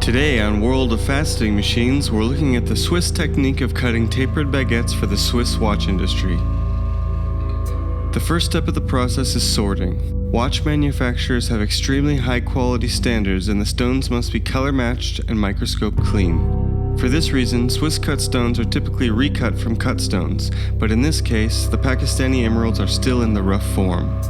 Today on World of Faceting Machines, we're looking at the Swiss technique of cutting tapered baguettes for the Swiss watch industry. The first step of the process is sorting. Watch manufacturers have extremely high quality standards and the stones must be color matched and microscope clean. For this reason, Swiss cut stones are typically recut from cut stones, but in this case, the Pakistani emeralds are still in the rough form.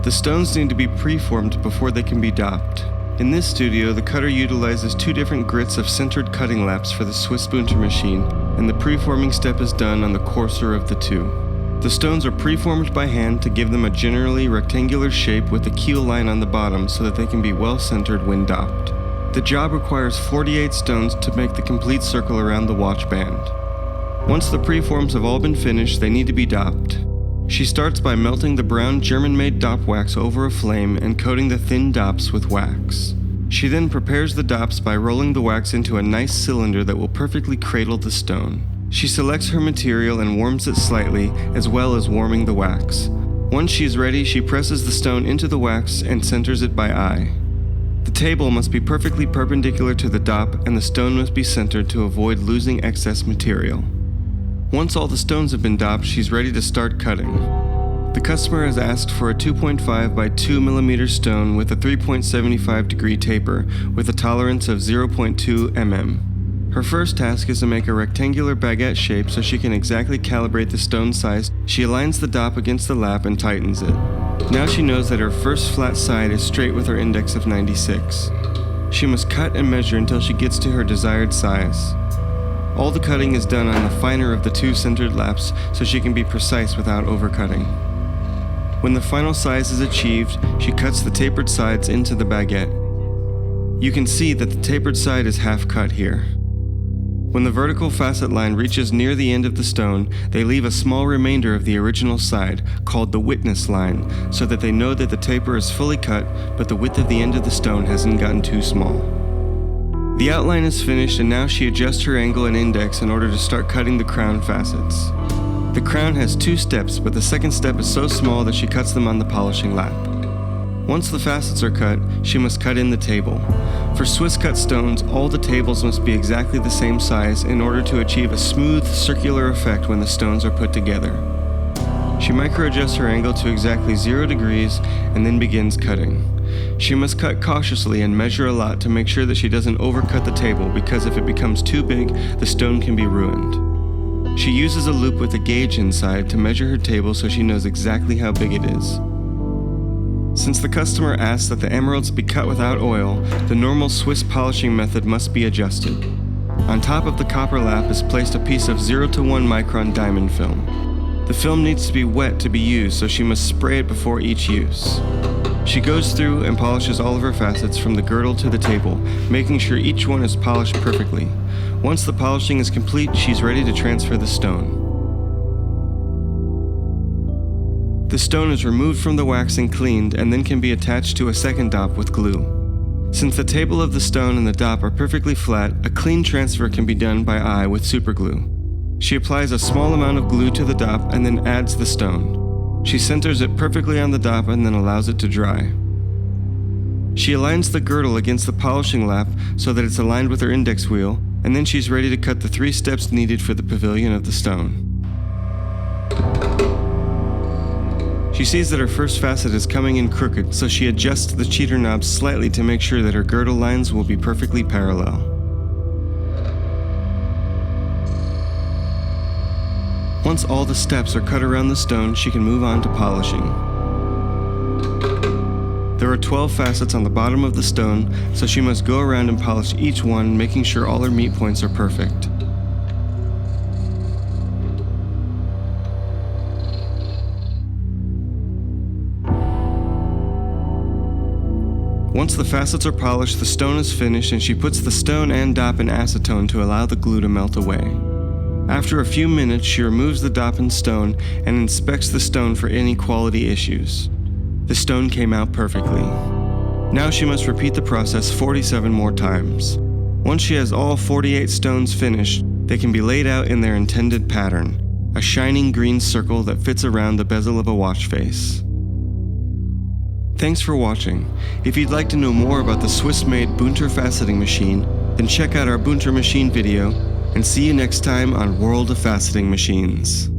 The stones need to be preformed before they can be dopped. In this studio, the cutter utilizes two different grits of centered cutting laps for the Swiss Bunter machine, and the preforming step is done on the coarser of the two. The stones are preformed by hand to give them a generally rectangular shape with a keel line on the bottom so that they can be well centered when dopped. The job requires 48 stones to make the complete circle around the watch band. Once the preforms have all been finished, they need to be dopped. She starts by melting the brown German-made dop wax over a flame and coating the thin dops with wax. She then prepares the dops by rolling the wax into a nice cylinder that will perfectly cradle the stone. She selects her material and warms it slightly, as well as warming the wax. Once she is ready, she presses the stone into the wax and centers it by eye. The table must be perfectly perpendicular to the dop and the stone must be centered to avoid losing excess material. Once all the stones have been dopped, she's ready to start cutting. The customer has asked for a 2.5 by 2 mm stone with a 3.75 degree taper with a tolerance of 0.2 mm. Her first task is to make a rectangular baguette shape so she can exactly calibrate the stone size. She aligns the dop against the lap and tightens it. Now she knows that her first flat side is straight with her index of 96. She must cut and measure until she gets to her desired size. All the cutting is done on the finer of the two centered laps so she can be precise without overcutting. When the final size is achieved, she cuts the tapered sides into the baguette. You can see that the tapered side is half cut here. When the vertical facet line reaches near the end of the stone, they leave a small remainder of the original side, called the witness line, so that they know that the taper is fully cut, but the width of the end of the stone hasn't gotten too small. The outline is finished and now she adjusts her angle and index in order to start cutting the crown facets. The crown has two steps, but the second step is so small that she cuts them on the polishing lap. Once the facets are cut, she must cut in the table. For Swiss cut stones, all the tables must be exactly the same size in order to achieve a smooth, circular effect when the stones are put together. She micro-adjusts her angle to exactly 0 degrees and then begins cutting. She must cut cautiously and measure a lot to make sure that she doesn't overcut the table, because if it becomes too big, the stone can be ruined. She uses a loop with a gauge inside to measure her table so she knows exactly how big it is. Since the customer asks that the emeralds be cut without oil, the normal Swiss polishing method must be adjusted. On top of the copper lap is placed a piece of 0 to 1 micron diamond film. The film needs to be wet to be used, so she must spray it before each use. She goes through and polishes all of her facets from the girdle to the table, making sure each one is polished perfectly. Once the polishing is complete, she's ready to transfer the stone. The stone is removed from the wax and cleaned, and then can be attached to a second dop with glue. Since the table of the stone and the dop are perfectly flat, a clean transfer can be done by eye with superglue. She applies a small amount of glue to the dop and then adds the stone. She centers it perfectly on the dop and then allows it to dry. She aligns the girdle against the polishing lap so that it's aligned with her index wheel, and then she's ready to cut the 3 steps needed for the pavilion of the stone. She sees that her first facet is coming in crooked, so she adjusts the cheater knob slightly to make sure that her girdle lines will be perfectly parallel. Once all the steps are cut around the stone, she can move on to polishing. There are 12 facets on the bottom of the stone, so she must go around and polish each one, making sure all her meet points are perfect. Once the facets are polished, the stone is finished and she puts the stone and dop in acetone to allow the glue to melt away. After a few minutes, she removes the dop and stone and inspects the stone for any quality issues. The stone came out perfectly. Now she must repeat the process 47 more times. Once she has all 48 stones finished, they can be laid out in their intended pattern, a shining green circle that fits around the bezel of a watch face. Thanks for watching. If you'd like to know more about the Swiss-made Bunter faceting machine, Then check out our Bunter machine video, and see you next time on World of Faceting Machines.